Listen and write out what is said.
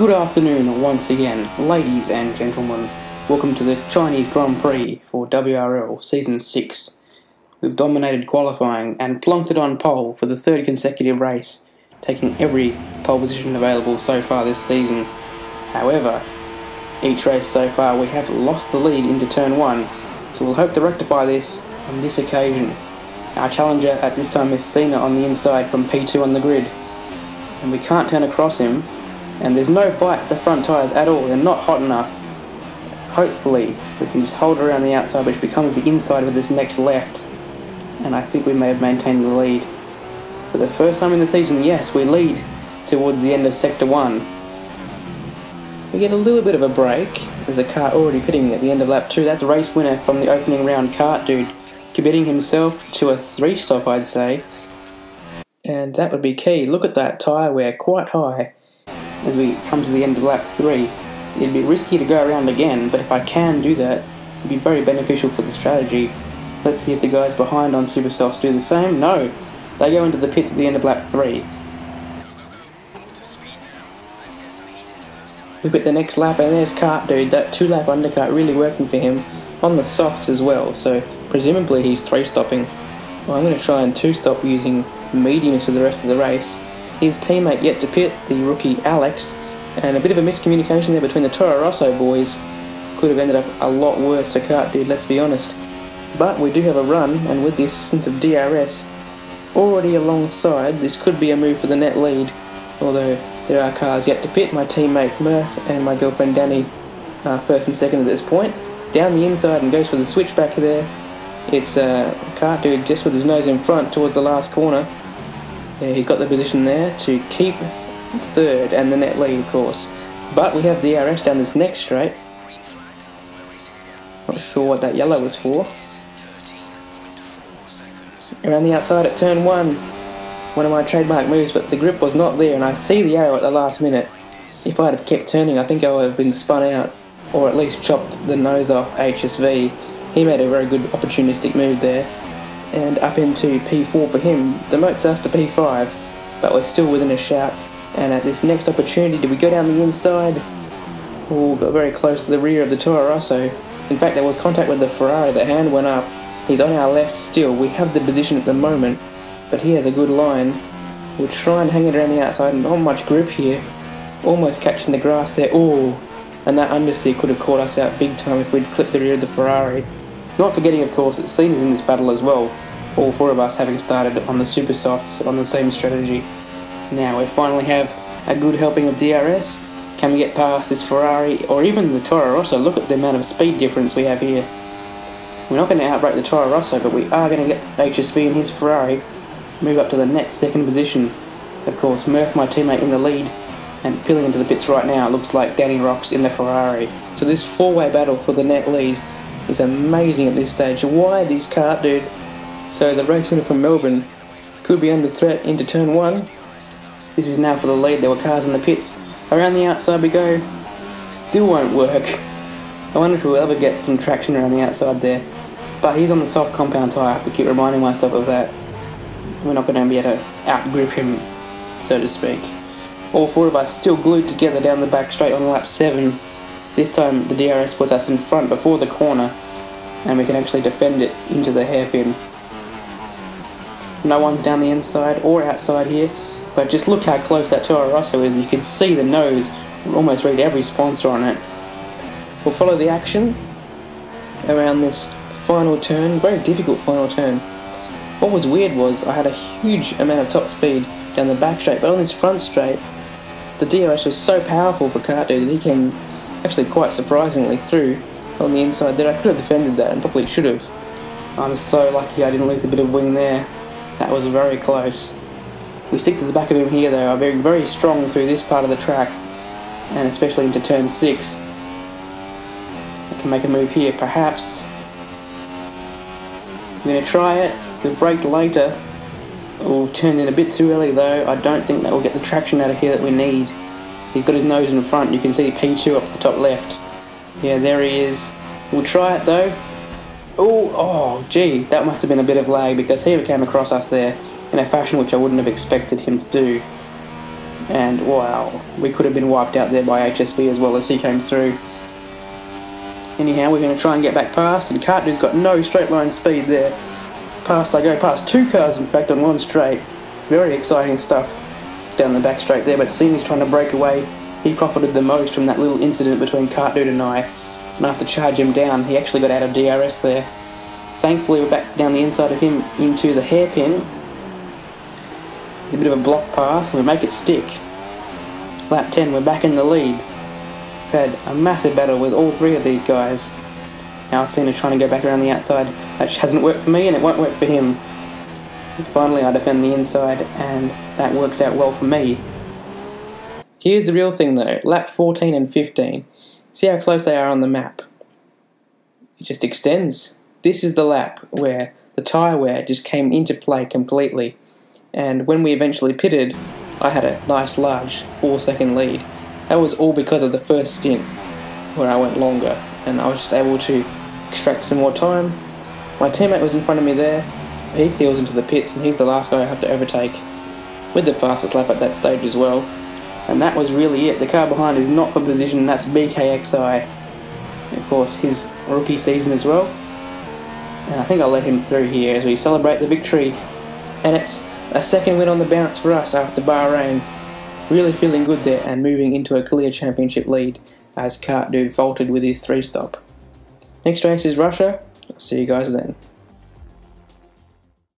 Good afternoon once again, ladies and gentlemen. Welcome to the Chinese Grand Prix for WRL Season 6. We've dominated qualifying and plonked it on pole for the third consecutive race, taking every pole position available so far this season. However, each race so far we have lost the lead into turn 1, so we'll hope to rectify this on this occasion. Our challenger at this time is Cena on the inside from P2 on the grid, and we can't turn across him. And there's no bite at the front tyres at all, they're not hot enough. Hopefully we can just hold around the outside, which becomes the inside with this next left, and I think we may have maintained the lead. For the first time in the season, yes, we lead towards the end of Sector 1. We get a little bit of a break. There's a car already pitting at the end of lap 2. That's race winner from the opening round, Kartdude, committing himself to a 3-stop, I'd say. And that would be key. Look at that tyre wear, quite high. As we come to the end of lap 3, it'd be risky to go around again, but if I can do that, it'd be very beneficial for the strategy. Let's see if the guys behind on Super Softs do the same. No, they go into the pits at the end of lap 3. We hit the next lap, and there's kartdude, that 2-lap undercut really working for him on the softs as well, so presumably he's 3-stopping. Well, I'm going to try and 2-stop using mediums for the rest of the race. His teammate yet to pit, the rookie Alex, and a bit of a miscommunication there between the Toro Rosso boys. Could have ended up a lot worse for kartdude, let's be honest. But we do have a run, and with the assistance of DRS already alongside, this could be a move for the net lead, although there are cars yet to pit. My teammate Murph and my girlfriend Danny are first and second at this point. Down the inside and goes for the switchback there. It's kartdude just with his nose in front towards the last corner. Yeah, he's got the position there to keep third and the net lead, of course. But we have DRS down this next straight. Not sure what that yellow was for. Around the outside at turn 1. One of my trademark moves, but the grip was not there, and I see the arrow at the last minute. If I'd have kept turning, I think I would have been spun out, or at least chopped the nose off HSV. He made a very good opportunistic move there. And up into P4 for him, demotes us to P5, but we're still within a shout. And at this next opportunity, did we go down the inside? Oh, got very close to the rear of the Toro Rosso. In fact, there was contact with the Ferrari, the hand went up. He's on our left still, we have the position at the moment, but he has a good line. We'll try and hang it around the outside, not much grip here. Almost catching the grass there, oh! And that understeer could have caught us out big time if we'd clipped the rear of the Ferrari. Not forgetting, of course, that Cena's in this battle as well, all 4 of us having started on the Super Softs on the same strategy. Now we finally have a good helping of DRS. Can we get past this Ferrari, or even the Toro Rosso? Look at the amount of speed difference we have here. We're not going to outbrake the Toro Rosso, but we are going to get HSV and his Ferrari move up to the net second position. Of course, Murph, my teammate, in the lead, and peeling into the pits right now, it looks like Danny Rocks in the Ferrari. So this 4-way battle for the net lead is amazing at this stage. Wide is kartdude, so the race winner from Melbourne could be under threat into turn 1. This is now for the lead. There were cars in the pits. Around the outside we go. Still won't work. I wonder if we'll ever get some traction around the outside there. But he's on the soft compound tyre. I have to keep reminding myself of that. We're not going to be able to outgrip him, so to speak. All 4 of us still glued together down the back straight on lap 7. This time the DRS puts us in front before the corner, and we can actually defend it into the hairpin. No one's down the inside or outside here, but just look how close that Toro Rosso is. You can see the nose, almost read every sponsor on it. We'll follow the action around this final turn, very difficult final turn. What was weird was I had a huge amount of top speed down the back straight, but on this front straight, the DRS was so powerful for kartdude that he came actually quite surprisingly through on the inside there. I could have defended that and probably should have. I'm so lucky I didn't lose a bit of wing there. That was very close. We stick to the back of him here though. I'm very, very strong through this part of the track, and especially into turn 6. I can make a move here perhaps. I'm going to try it. We'll brake later. We'll turn in a bit too early though. I don't think that will get the traction out of here that we need. He's got his nose in front. You can see P2 up the top left. Yeah, there he is. We'll try it though. Oh, gee, that must have been a bit of lag because he came across us there in a fashion which I wouldn't have expected him to do. And wow, we could have been wiped out there by HSV as well as he came through. Anyhow, we're going to try and get back past, and kartdude's got no straight line speed there. I go past 2 cars in fact on one straight. Very exciting stuff down the back straight there, but seeing he's trying to break away, he profited the most from that little incident between kartdude and I. And after charge him down, he actually got out of DRS there. Thankfully we're back down the inside of him into the hairpin. It's a bit of a block pass and we make it stick. Lap 10, we're back in the lead. We've had a massive battle with all 3 of these guys. Now Cena trying to go back around the outside. That hasn't worked for me and it won't work for him. Finally I defend the inside and that works out well for me. Here's the real thing though, lap 14 and 15. See how close they are on the map? It just extends. This is the lap where the tyre wear just came into play completely. And when we eventually pitted, I had a nice large 4-second lead. That was all because of the first stint where I went longer and I was just able to extract some more time. My teammate was in front of me there. He peels into the pits and he's the last guy I have to overtake with the fastest lap at that stage as well. And that was really it. The car behind is not for position, that's BKXI. And of course his rookie season as well. And I think I'll let him through here as we celebrate the victory. And it's a second win on the bounce for us after Bahrain. Really feeling good there and moving into a clear championship lead as kartdude faltered with his 3-stop. Next race is Russia. I'll see you guys then.